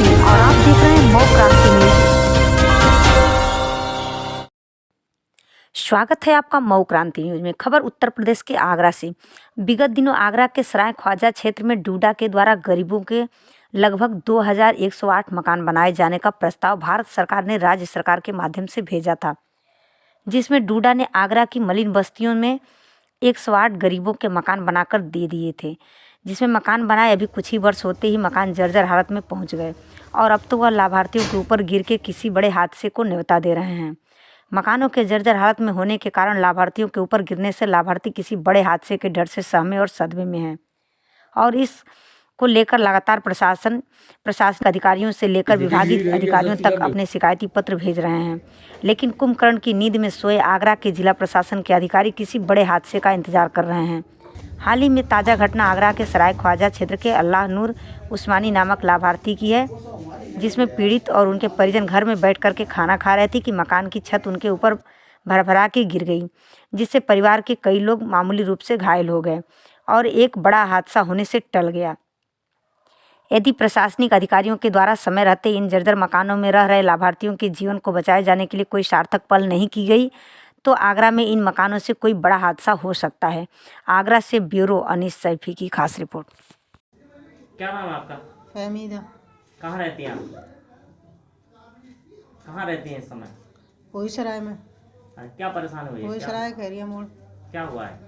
जोशी और आप देख रहे हैं मऊ क्रांति न्यूज। स्वागत है आपका मऊ क्रांति न्यूज में। खबर उत्तर प्रदेश के आगरा से। विगत दिनों आगरा के सराय ख्वाजा क्षेत्र में डूडा के द्वारा गरीबों के लगभग 2108 मकान बनाए जाने का प्रस्ताव भारत सरकार ने राज्य सरकार के माध्यम से भेजा था, जिसमें डूडा ने आगरा की मलिन बस्तियों में 108 गरीबों के मकान बनाकर दे दिए थे, जिसमें मकान बनाए अभी कुछ ही वर्ष होते ही मकान जर्जर हालत में पहुंच गए और अब तो वह लाभार्थियों के ऊपर गिर के किसी बड़े हादसे को न्योता दे रहे हैं। मकानों के जर्जर हालत में होने के कारण लाभार्थियों के ऊपर गिरने से लाभार्थी किसी बड़े हादसे के डर से सहमे और सदमे में हैं और इस को लेकर लगातार प्रशासनिक अधिकारियों से लेकर विभागीय अधिकारियों तक अपने शिकायती पत्र भेज रहे हैं, लेकिन कुंभकर्ण की नींद में सोए आगरा के जिला प्रशासन के अधिकारी किसी बड़े हादसे का इंतजार कर रहे हैं। हाल ही में ताज़ा घटना आगरा के सराय ख्वाजा क्षेत्र के अल्लाह नूर उस्मानी नामक लाभार्थी की है, जिसमें पीड़ित और उनके परिजन घर में बैठ कर के खाना खा रहे थे कि मकान की छत उनके ऊपर भरभरा के गिर गई, जिससे परिवार के कई लोग मामूली रूप से घायल हो गए और एक बड़ा हादसा होने से टल गया। यदि प्रशासनिक अधिकारियों के द्वारा समय रहते इन जर्जर मकानों में रह रहे लाभार्थियों के जीवन को बचाए जाने के लिए कोई सार्थक पहल नहीं की गई तो आगरा में इन मकानों से कोई बड़ा हादसा हो सकता है। आगरा से ब्यूरो अनीस सैफी की खास रिपोर्ट। क्या नाम है आपका? फहमीदा। कहाँ रहती हैं आप? कहाँ रहती हैं इस समय? कोई सराय में। क्या परेशानी हुई है? कोई सराय खैरिया मोड़। क्या हुआ है?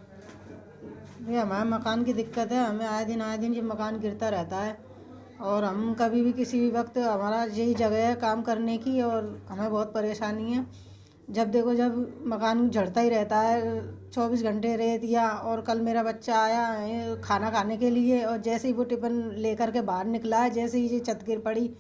ये हमारे मकान की दिक्कत है, हमें आए दिन ये मकान गिरता रहता है और हम कभी भी किसी भी वक्त हमारा यही जगह है काम करने की और हमें बहुत परेशानी है। जब देखो जब मकान झड़ता ही रहता है 24 घंटे रेत या। और कल मेरा बच्चा आया है खाना खाने के लिए और जैसे ही वो टिफ़िन लेकर के बाहर निकला है, जैसे ही ये छत गिर पड़ी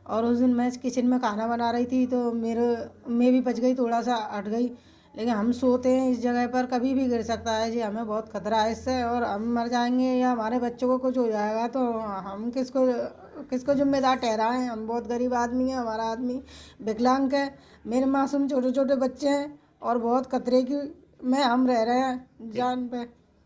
और उस दिन मैं किचन में खाना बना रही थी तो मैं भी बच गई, थोड़ा सा हट गई। लेकिन हम सोते हैं इस जगह पर, कभी भी गिर सकता है जी, हमें बहुत खतरा है इससे और हम मर जाएंगे या हमारे बच्चों को कुछ हो जाएगा तो हम किसको जिम्मेदार ठहराएं। हम बहुत गरीब आदमी हैं, हमारा आदमी विकलांग है, मेरे मासूम छोटे छोटे बच्चे हैं और बहुत खतरे की में हम रह रहे हैं जान पे।